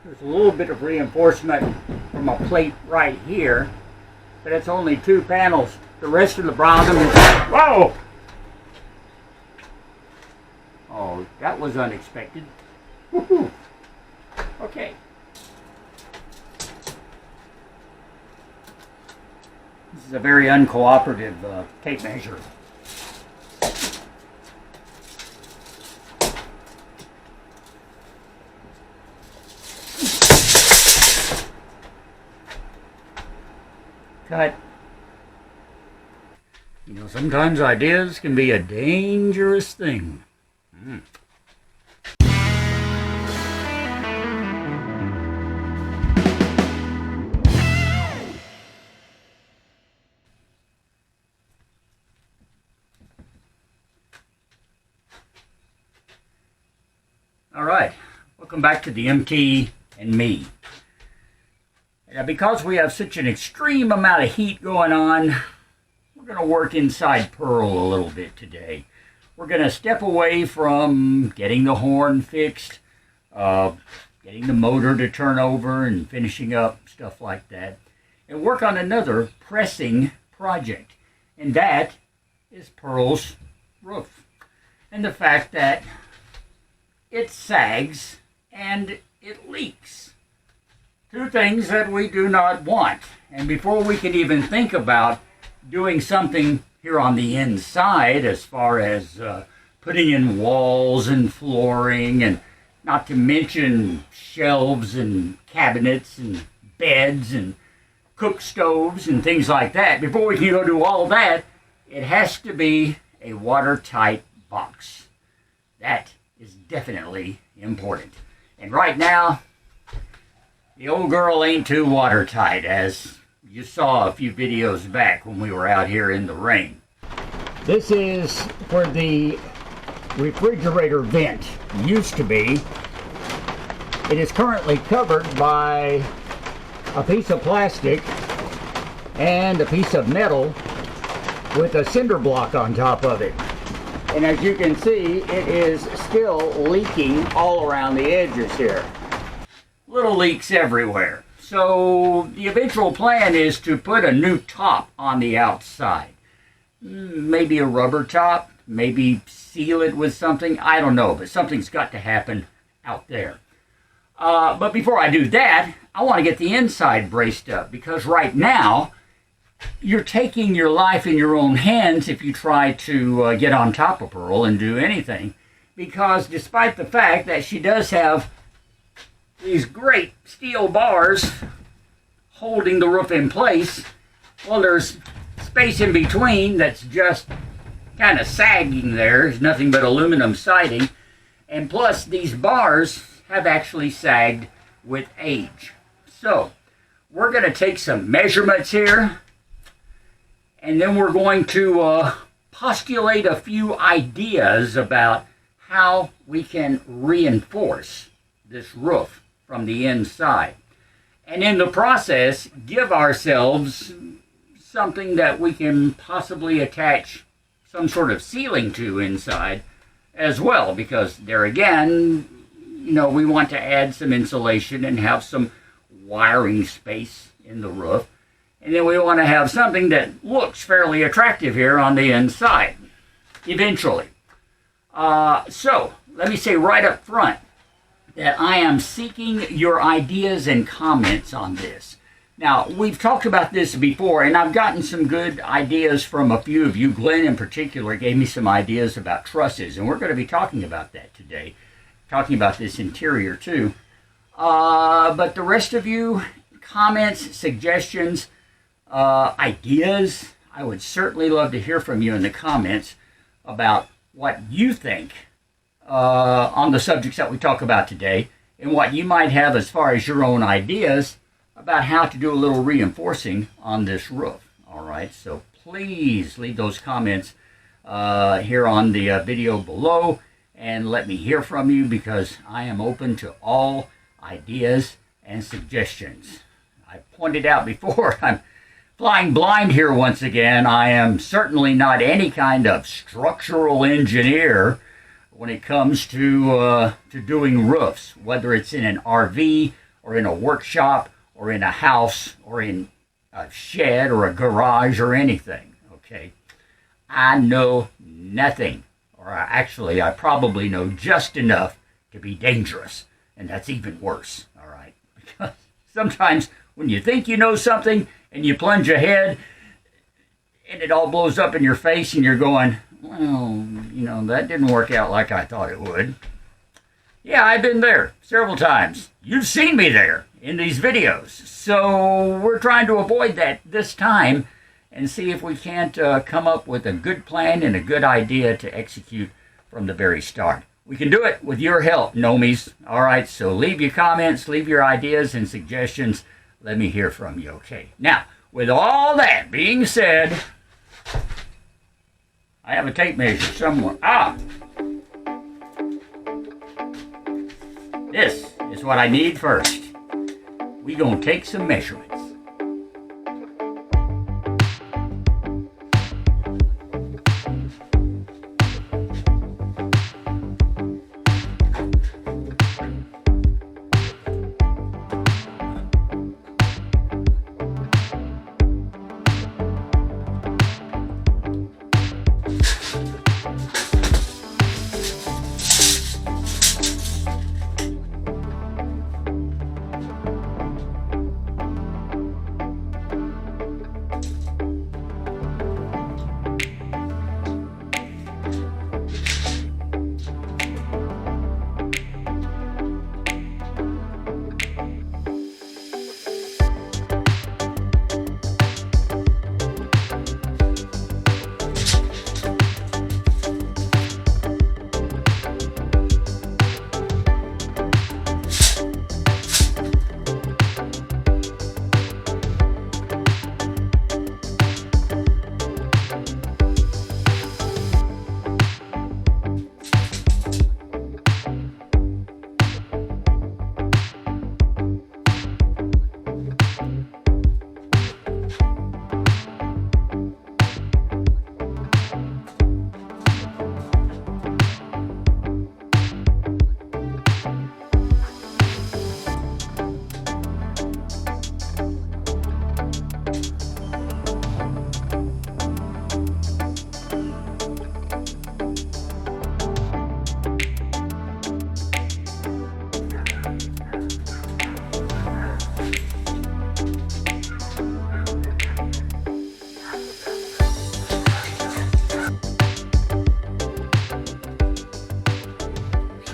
There's a little bit of reinforcement from a plate right here, but it's only 2 panels. The rest of the bottom is... Whoa! Oh, that was unexpected. Woohoo! Okay. This is a very uncooperative tape measure. Cut. You know, sometimes ideas can be a dangerous thing. All right, welcome back to the MT and me. Now, because we have such an extreme amount of heat going on, we're going to work inside Pearl a little bit today. We're going to step away from getting the horn fixed, getting the motor to turn over and finishing up, stuff like that, and work on another pressing project, and that is Pearl's roof. And the fact that it sags and it leaks. 2 things that we do not want. And before we can even think about doing something here on the inside, as far as putting in walls and flooring, and not to mention shelves and cabinets and beds and cook stoves and things like that, before we can go do all that, it has to be a watertight box. That is definitely important. And right now, the old girl ain't too watertight, as you saw a few videos back when we were out here in the rain. This is where the refrigerator vent used to be. It is currently covered by a piece of plastic and a piece of metal with a cinder block on top of it. And as you can see, it is still leaking all around the edges here. Little leaks everywhere. So the eventual plan is to put a new top on the outside. Maybe a rubber top, maybe seal it with something, I don't know, but something's got to happen out there. But before I do that, I want to get the inside braced up, because right now, you're taking your life in your own hands if you try to get on top of Pearl and do anything. Because despite the fact that she does have these great steel bars holding the roof in place, well, there's space in between that's just kind of sagging there. There's nothing but aluminum siding. And plus, these bars have actually sagged with age. So, we're going to take some measurements here, and then we're going to postulate a few ideas about how we can reinforce this roof from the inside. And in the process, give ourselves something that we can possibly attach some sort of ceiling to inside as well, because there again, you know, we want to add some insulation and have some wiring space in the roof. And then we want to have something that looks fairly attractive here on the inside, eventually. So, let me say right up front that I am seeking your ideas and comments on this. Now, we've talked about this before, and I've gotten some good ideas from a few of you. Glenn, in particular, gave me some ideas about trusses, and we're going to be talking about that today, talking about this interior, too. But the rest of you, comments, suggestions, ideas, I would certainly love to hear from you in the comments about what you think on the subjects that we talk about today, and what you might have as far as your own ideas about how to do a little reinforcing on this roof. All right, so please leave those comments here on the video below, and let me hear from you, because I am open to all ideas and suggestions. I pointed out before, I'm flying blind here once again. I am certainly not any kind of structural engineer when it comes to doing roofs, whether it's in an RV or in a workshop or in a house or in a shed or a garage or anything, okay? I know nothing, or I probably know just enough to be dangerous, and that's even worse, all right? Because sometimes when you think you know something and you plunge ahead and it all blows up in your face and you're going, well, that didn't work out like I thought it would. Yeah, I've been there several times. You've seen me there in these videos. So we're trying to avoid that this time and see if we can't come up with a good plan and a good idea to execute from the very start. We can do it with your help, Nomies. All right, so leave your comments, leave your ideas and suggestions. Let me hear from you, okay? Now, with all that being said, I have a tape measure somewhere. This is what I need first. We gonna take some measurements.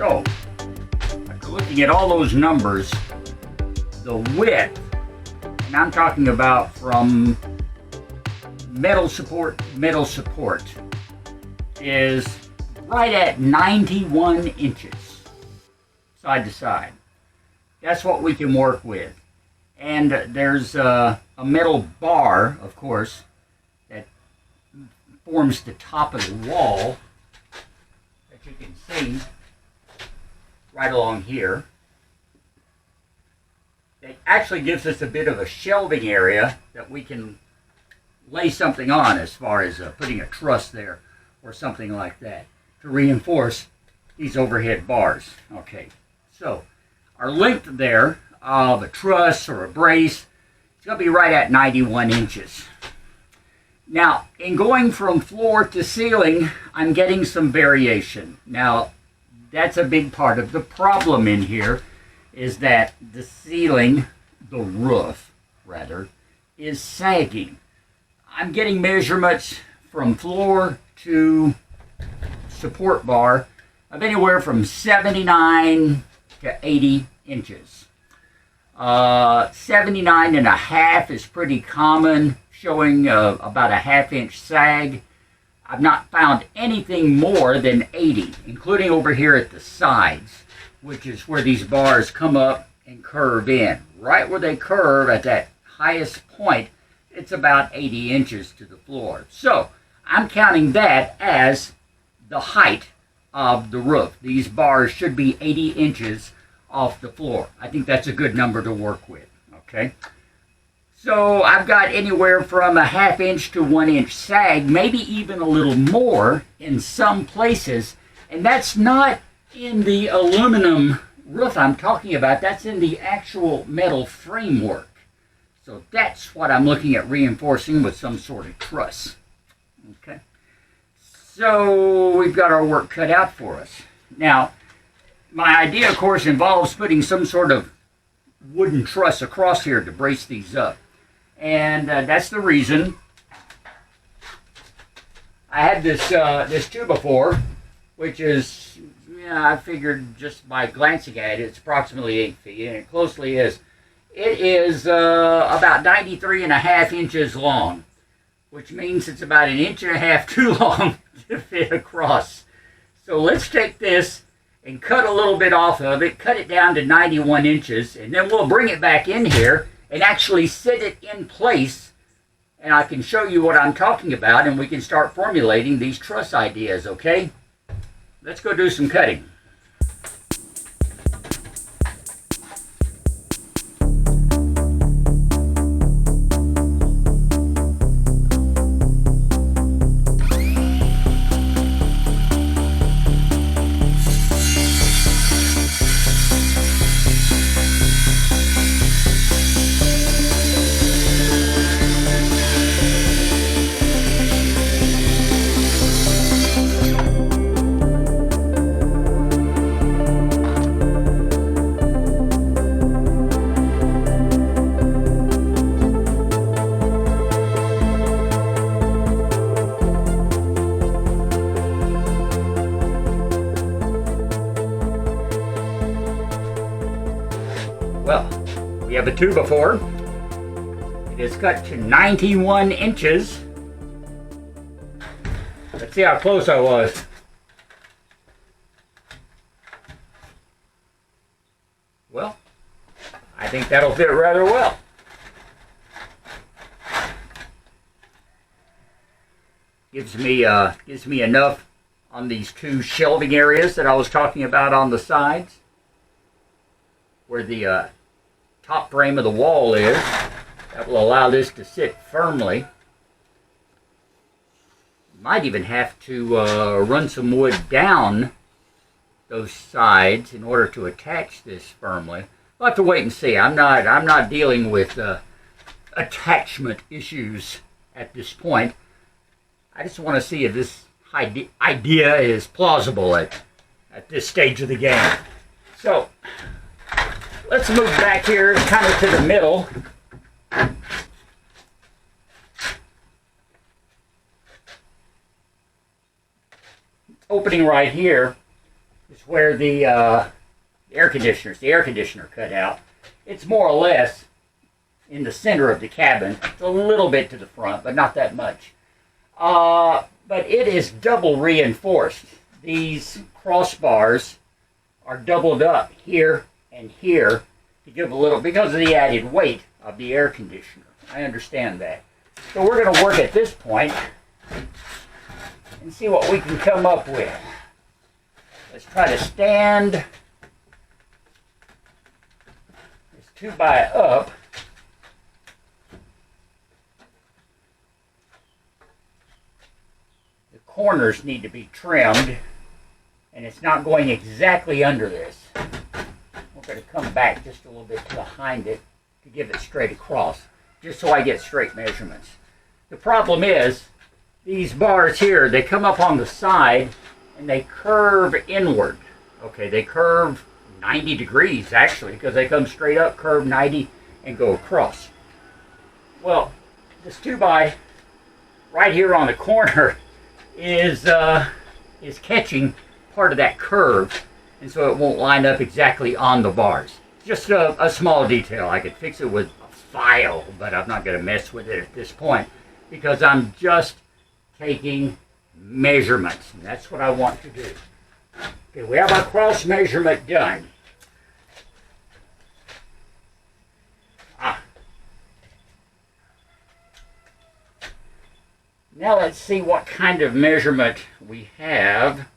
So, after looking at all those numbers, the width, and I'm talking about from metal support to metal support, is right at 91 inches, side to side. That's what we can work with. And there's a metal bar, of course, that forms the top of the wall that you can see right along here. It actually gives us a bit of a shelving area that we can lay something on, as far as putting a truss there or something like that to reinforce these overhead bars. Okay, so our length there of a truss or a brace is going to be right at 91 inches. Now, in going from floor to ceiling, I'm getting some variation. Now, that's a big part of the problem in here, is that the ceiling, the roof rather, is sagging. I'm getting measurements from floor to support bar of anywhere from 79 to 80 inches. 79 and a half is pretty common, showing about a half-inch sag. I've not found anything more than 80, including over here at the sides, which is where these bars come up and curve in. Right where they curve at that highest point, it's about 80 inches to the floor. So I'm counting that as the height of the roof. These bars should be 80 inches off the floor. I think that's a good number to work with, okay? So I've got anywhere from a half-inch to 1-inch sag, maybe even a little more in some places, and that's not in the aluminum roof I'm talking about, that's in the actual metal framework. So that's what I'm looking at reinforcing with some sort of truss. Okay. So we've got our work cut out for us. Now, my idea, of course, involves putting some sort of wooden truss across here to brace these up. And that's the reason I had this 2x4, which is, I figured just by glancing at it, it's approximately 8 feet, and it closely is. It is about 93.5 inches long, which means it's about 1.5 inches too long to fit across. So let's take this and cut a little bit off of it, cut it down to 91 inches, and then we'll bring it back in here and actually sit it in place, and I can show you what I'm talking about, and we can start formulating these truss ideas, okay? Let's go do some cutting. Well, we have a 2x4. It is cut to 91 inches. Let's see how close I was. Well, I think that'll fit rather well. Gives me enough on these two shelving areas that I was talking about on the sides, where the top frame of the wall is. That will allow this to sit firmly. Might even have to run some wood down those sides in order to attach this firmly. We'll have to wait and see. I'm not dealing with attachment issues at this point. I just want to see if this idea is plausible at this stage of the game. So let's move back here kind of to the middle. Opening right here is where the air conditioner cut out. It's more or less in the center of the cabin. It's a little bit to the front, but not that much. But it is double reinforced. These crossbars are doubled up here and here to give a little, because of the added weight of the air conditioner. I understand that. So we're going to work at this point and see what we can come up with. Let's try to stand this 2x up. The corners need to be trimmed, and it's not going exactly under this. We're going to come back just a little bit behind it to give it straight across, just so I get straight measurements. The problem is, these bars here, they come up on the side and they curve inward. Okay, they curve 90 degrees actually, because they come straight up, curve 90, and go across. Well, this 2x right here on the corner is catching part of that curve, and so it won't line up exactly on the bars. Just a small detail. I could fix it with a file, but I'm not going to mess with it at this point, because I'm just taking measurements, and that's what I want to do. Okay, we have our cross measurement done. Now let's see what kind of measurement we have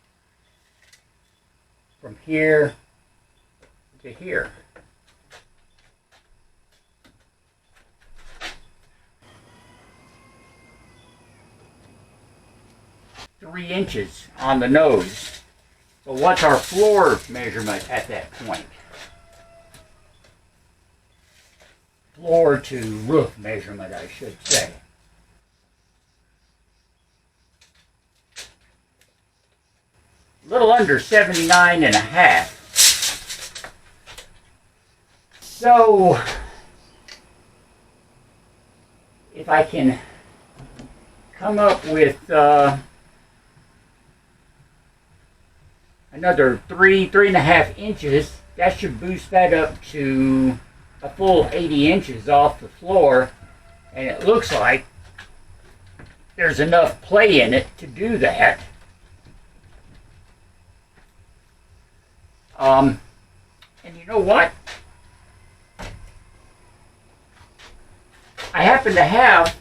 from here to here. Three inches on the nose. So what's our floor measurement at that point? floor to roof measurement, I should say. A little under 79.5. So, if I can come up with another 3.5 inches, that should boost that up to a full 80 inches off the floor, and it looks like there's enough play in it to do that. And you know what? I happen to have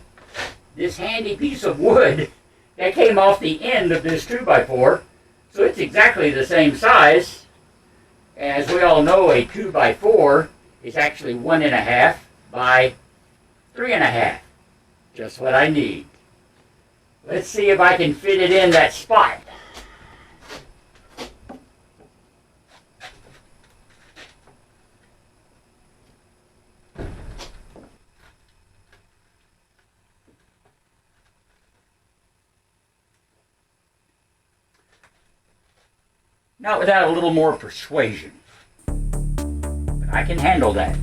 this handy piece of wood that came off the end of this 2x4, so it's exactly the same size. As we all know, a 2x4 is actually 1.5 by 3.5. Just what I need. Let's see if I can fit it in that spot. Not without a little more persuasion. But I can handle that.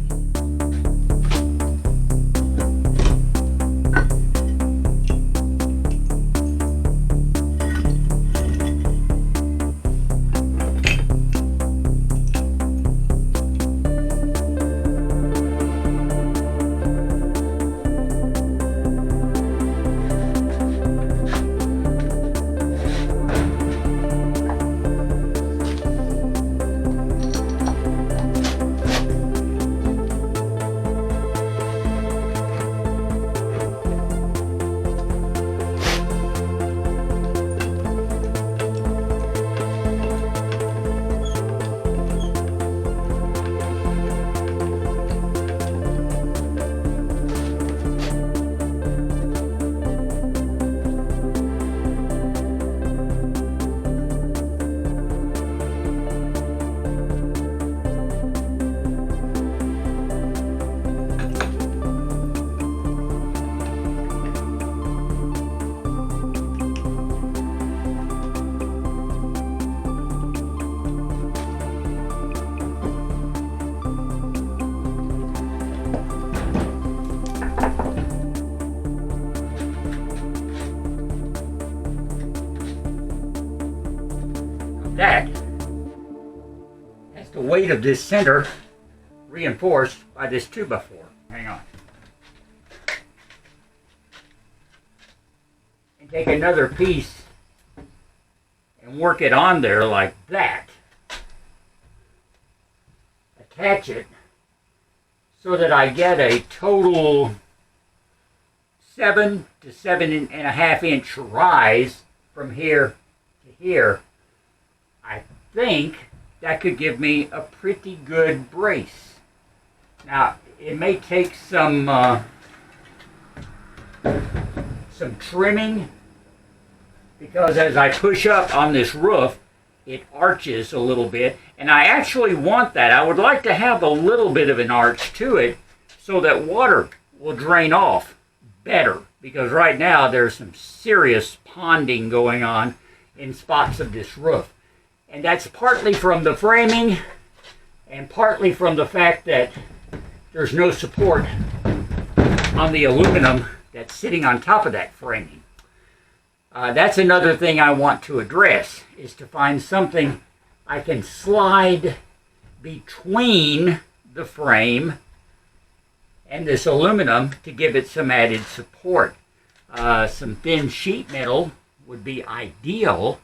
That has the weight of this center reinforced by this 2x4. Hang on. And take another piece and work it on there like that. Attach it so that I get a total 7 to 7.5 inch rise from here to here. I think that could give me a pretty good brace. Now, it may take some trimming, because as I push up on this roof, it arches a little bit, and I actually want that. I would like to have a little bit of an arch to it so that water will drain off better, because right now there's some serious ponding going on in spots of this roof. And that's partly from the framing and partly from the fact that there's no support on the aluminum that's sitting on top of that framing. That's another thing I want to address, is to find something I can slide between the frame and this aluminum to give it some added support. Some thin sheet metal would be ideal,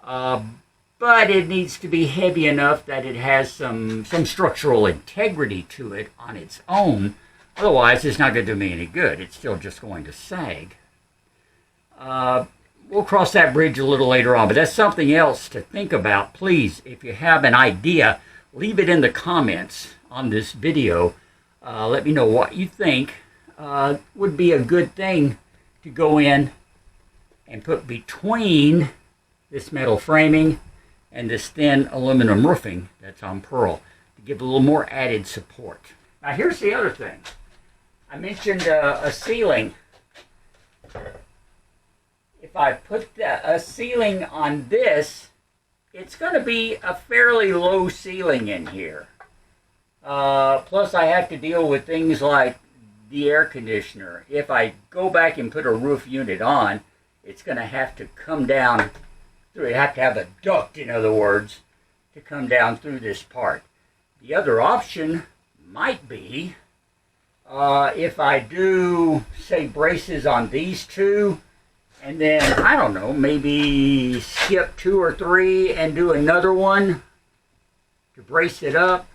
but it needs to be heavy enough that it has some structural integrity to it on its own. Otherwise, it's not going to do me any good. It's still just going to sag. We'll cross that bridge a little later on, but that's something else to think about. Please, if you have an idea, leave it in the comments on this video. Let me know what you think would be a good thing to go in and put between this metal framing and this thin aluminum roofing that's on Pearl to give a little more added support. Now here's the other thing. I mentioned a ceiling. If I put a ceiling on this, it's going to be a fairly low ceiling in here. Plus I have to deal with things like the air conditioner. If I go back and put a roof unit on, it's going to have to come down through. You have to have a duct, in other words, to come down through this part. The other option might be if I do, say, braces on these two, and then, I don't know, maybe skip 2 or 3 and do another one to brace it up.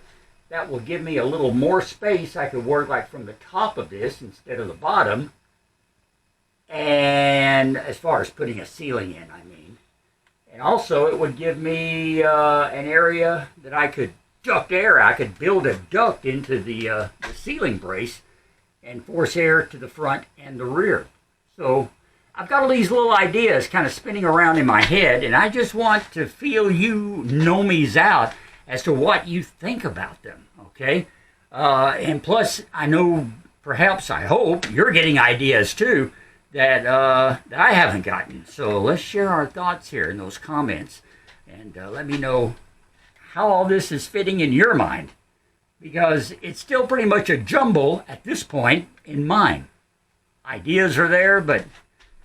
That will give me a little more space. I could work like from the top of this instead of the bottom. And as far as putting a ceiling in, I mean. And also it would give me an area that I could duct air. I could build a duct into the ceiling brace and force air to the front and the rear. So I've got all these little ideas kind of spinning around in my head, and I just want to feel you know-me's out as to what you think about them, okay? And plus, I know, perhaps, I hope, you're getting ideas too that I haven't gotten. So let's share our thoughts here in those comments, and let me know how all this is fitting in your mind, because it's still pretty much a jumble at this point in mine. Ideas are there, but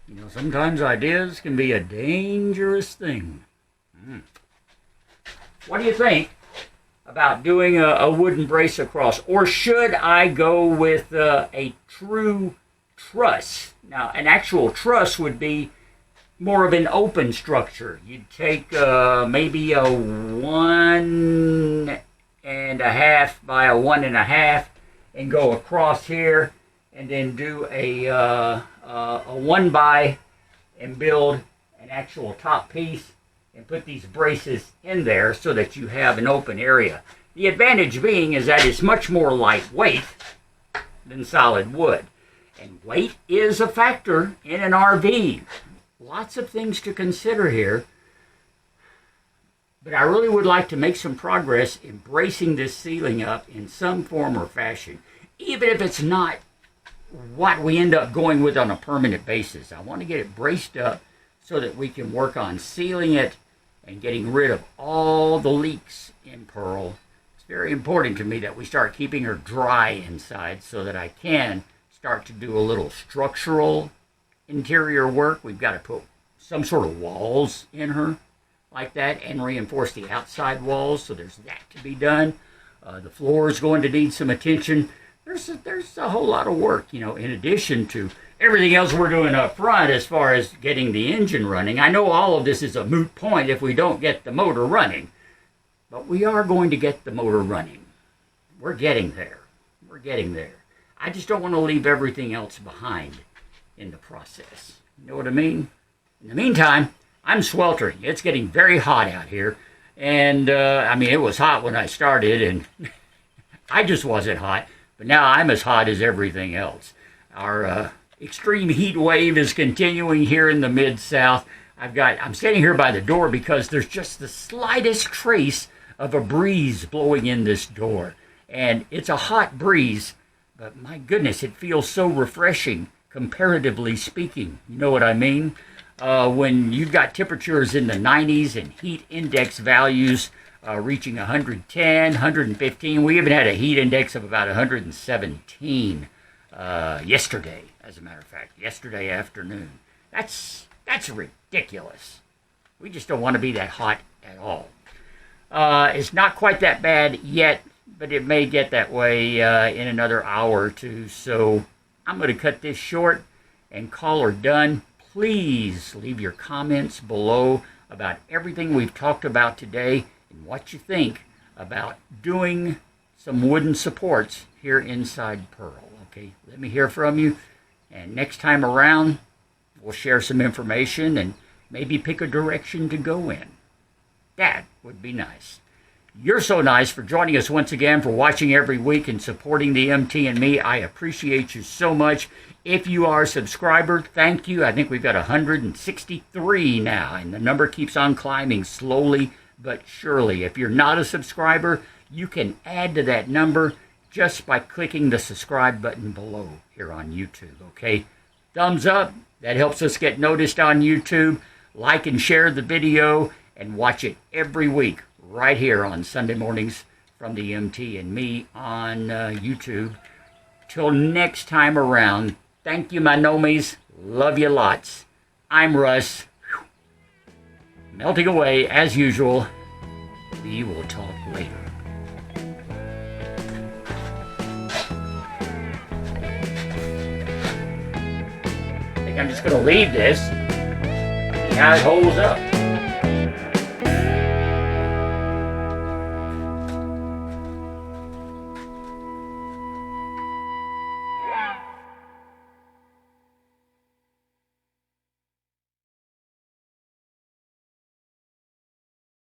you know, sometimes ideas can be a dangerous thing. What do you think about doing a wooden brace across? Or should I go with a true truss? Now, an actual truss would be more of an open structure. You'd take maybe a 1.5 by a 1.5 and go across here, and then do a 1 by and build an actual top piece and put these braces in there so that you have an open area. The advantage being is that it's much more lightweight than solid wood. And weight is a factor in an RV. Lots of things to consider here. But I really would like to make some progress in bracing this ceiling up in some form or fashion, even if it's not what we end up going with on a permanent basis. I want to get it braced up so that we can work on sealing it and getting rid of all the leaks in Pearl. It's very important to me that we start keeping her dry inside so that I can start to do a little structural interior work. We've got to put some sort of walls in her like that and reinforce the outside walls, so there's that to be done. The floor is going to need some attention. There's a whole lot of work, you know, in addition to everything else we're doing up front as far as getting the engine running. I know all of this is a moot point if we don't get the motor running, but we are going to get the motor running. We're getting there. We're getting there. I just don't want to leave everything else behind in the process. You know what I mean? In the meantime, I'm sweltering. It's getting very hot out here. And, I mean, it was hot when I started, and I just wasn't hot. But now I'm as hot as everything else. Our extreme heat wave is continuing here in the Mid-South. I'm standing here by the door because there's just the slightest trace of a breeze blowing in this door. And it's a hot breeze, but my goodness, it feels so refreshing, comparatively speaking. You know what I mean? When you've got temperatures in the 90s and heat index values reaching 110, 115. We even had a heat index of about 117 yesterday, as a matter of fact, yesterday afternoon. That's ridiculous. We just don't want to be that hot at all. It's not quite that bad yet, but it may get that way in another hour or two. So I'm going to cut this short and call her done. Please leave your comments below about everything we've talked about today and what you think about doing some wooden supports here inside Pearl. Okay, let me hear from you. And next time around, we'll share some information and maybe pick a direction to go in. That would be nice. You're so nice for joining us once again, for watching every week and supporting the MT and me. I appreciate you so much. If you are a subscriber, thank you. I think we've got 163 now, and the number keeps on climbing slowly but surely. If you're not a subscriber, you can add to that number. just by clicking the subscribe button below here on YouTube, okay? Thumbs up, that helps us get noticed on YouTube. Like and share the video, and watch it every week right here on Sunday mornings from the MT and me on YouTube. Till next time around, thank you, my nomies. Love you lots. I'm Russ. Melting away as usual. We will talk later. I think I'm just going to leave this. See how it holds up.